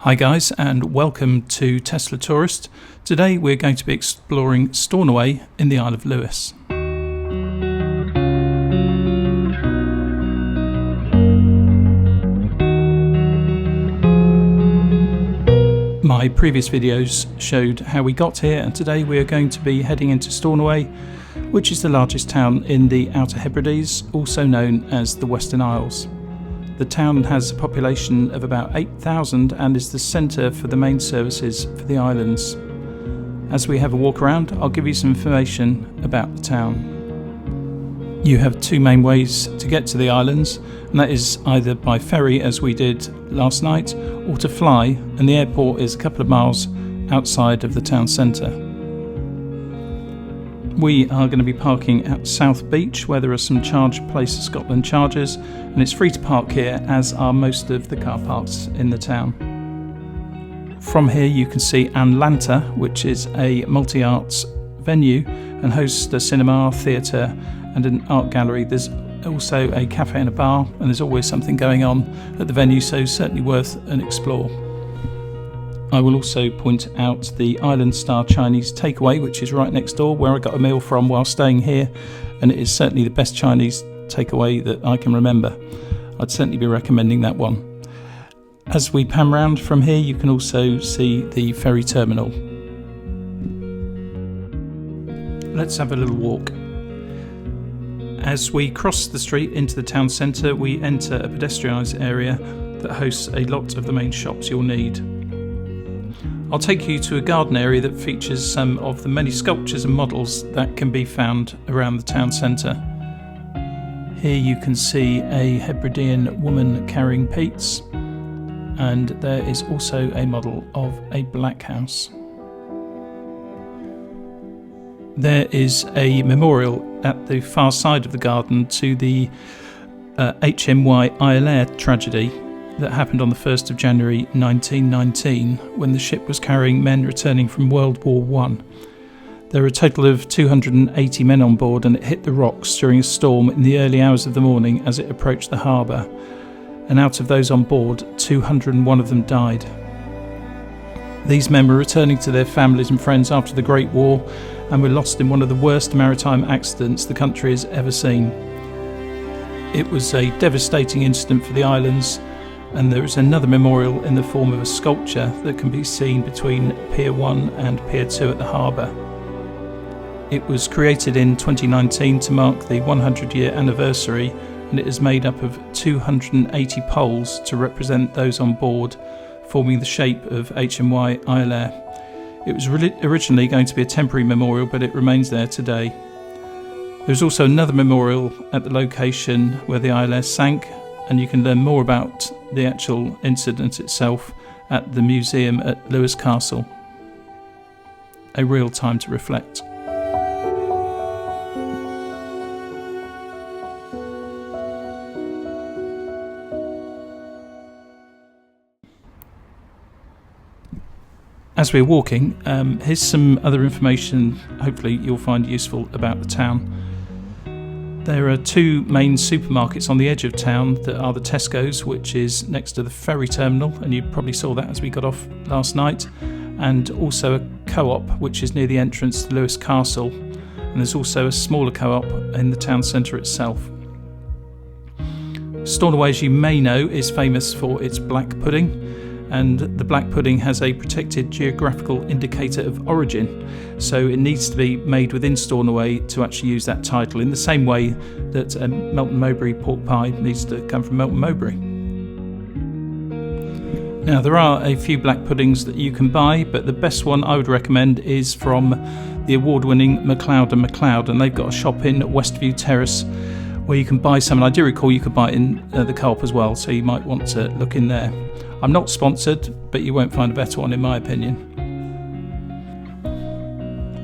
Hi guys, and welcome to Tesla Tourist. Today we're going to be exploring Stornoway in the Isle of Lewis. My previous videos showed how we got here, and today we are going to be heading into Stornoway, which is the largest town in the Outer Hebrides, also known as the Western Isles. The town has a population of about 8,000 and is the centre for the main services for the islands. As we have a walk around, I'll give you some information about the town. You have two main ways to get to the islands, and that is either by ferry, as we did last night, or to fly, and the airport is a couple of miles outside of the town centre. We are going to be parking at South Beach, where there are some Charge Place Scotland charges, and it's free to park here, as are most of the car parks in the town. From here you can see Unwind, which is a multi-arts venue and hosts a cinema, theatre and an art gallery. There's also a cafe and a bar, and there's always something going on at the venue, so certainly worth an explore. I will also point out the Island Star Chinese takeaway, which is right next door, where I got a meal from while staying here, and it is certainly the best Chinese takeaway that I can remember. I'd certainly be recommending that one. As we pan round from here, you can also see the ferry terminal. Let's have a little walk. As we cross the street into the town centre, we enter a pedestrianised area that hosts a lot of the main shops you'll need. I'll take you to a garden area that features some of the many sculptures and models that can be found around the town centre. Here you can see a Hebridean woman carrying peats, and there is also a model of a black house. There is a memorial at the far side of the garden to the HMY Iolaire tragedy that happened on the 1st of January 1919, when the ship was carrying men returning from World War I. There were a total of 280 men on board, and it hit the rocks during a storm in the early hours of the morning as it approached the harbour. And out of those on board, 201 of them died. These men were returning to their families and friends after the Great War, and were lost in one of the worst maritime accidents the country has ever seen. It was a devastating incident for the islands, and there is another memorial in the form of a sculpture that can be seen between Pier 1 and Pier 2 at the harbour. It was created in 2019 to mark the 100-year anniversary, and it is made up of 280 poles to represent those on board, forming the shape of HMY Iolaire. It was originally going to be a temporary memorial, but it remains there today. There's also another memorial at the location where the Iolaire sank, and you can learn more about the actual incident itself at the museum at Lews Castle. A real time to reflect. As we're walking, here's some other information hopefully you'll find useful about the town. There are two main supermarkets on the edge of town that are the Tesco's, which is next to the ferry terminal, and you probably saw that as we got off last night, and also a co-op which is near the entrance to Lews Castle, and there's also a smaller co-op in the town centre itself. Stornoway, as you may know, is famous for its black pudding, and the black pudding has a protected geographical indicator of origin, so it needs to be made within Stornoway to actually use that title, in the same way that a Melton Mowbray pork pie needs to come from Melton Mowbray. Now, there are a few black puddings that you can buy, but the best one I would recommend is from the award-winning MacLeod & MacLeod, and they've got a shop in Westview Terrace where you can buy some, and I do recall you could buy it in the co-op as well, so you might want to look in there. I'm not sponsored, but you won't find a better one in my opinion.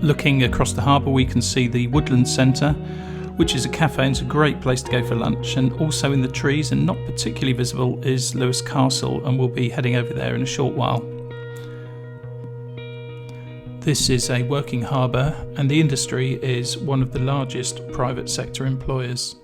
Looking across the harbour, we can see the Woodland Centre, which is a cafe and it's a great place to go for lunch, and also in the trees and not particularly visible is Lews Castle, and we'll be heading over there in a short while. This is a working harbour, and the industry is one of the largest private sector employers.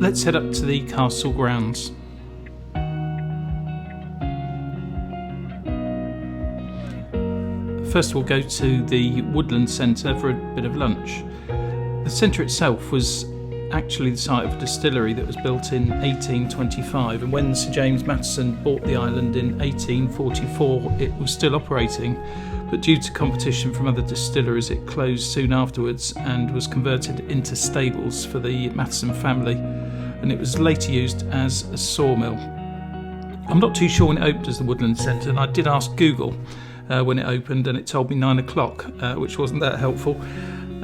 let's head up to the castle grounds. First we'll go to the Woodland Centre for a bit of lunch. The centre itself was actually the site of a distillery that was built in 1825, and when Sir James Matheson bought the island in 1844 it was still operating, but due to competition from other distilleries it closed soon afterwards and was converted into stables for the Matheson family, and it was later used as a sawmill. I'm not too sure when it opened as the Woodland Centre, and I did ask Google when it opened and it told me 9 o'clock, which wasn't that helpful.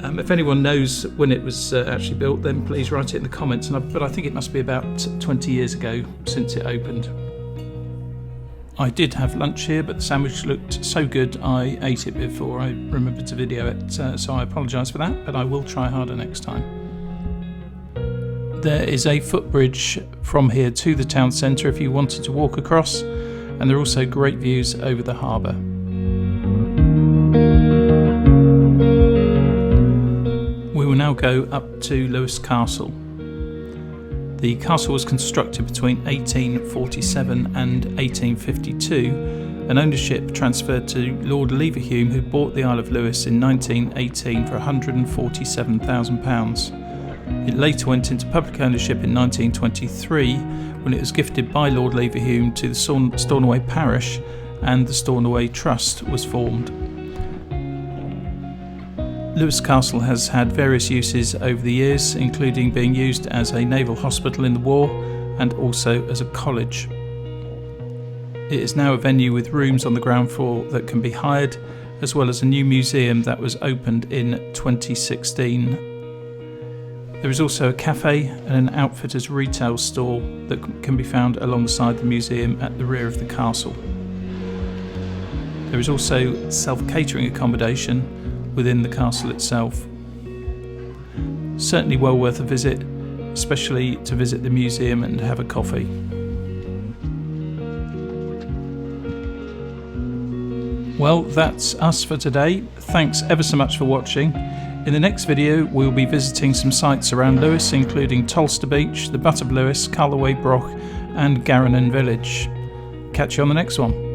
If anyone knows when it was actually built, then please write it in the comments, but I think it must be about 20 years ago since it opened. I did have lunch here, but the sandwich looked so good I ate it before I remembered to video it, so I apologise for that, but I will try harder next time. There is a footbridge from here to the town centre if you wanted to walk across, and there are also great views over the harbour. We will now go up to Lews Castle. The castle was constructed between 1847 and 1852, and ownership transferred to Lord Leverhulme, who bought the Isle of Lewis in 1918 for £147,000. It later went into public ownership in 1923 when it was gifted by Lord Leverhulme to the Stornoway parish, and the Stornoway Trust was formed. Lews Castle has had various uses over the years, including being used as a naval hospital in the war and also as a college. It is now a venue with rooms on the ground floor that can be hired, as well as a new museum that was opened in 2016. There is also a cafe and an outfitter's retail store that can be found alongside the museum at the rear of the castle. There is also self-catering accommodation within the castle itself. Certainly well worth a visit, especially to visit the museum and have a coffee. Well, that's us for today. Thanks ever so much for watching. In the next video we'll be visiting some sites around Lewis, including Tolster Beach, the Butt of Lewis, Carlaway Broch and Garranan Village. Catch you on the next one.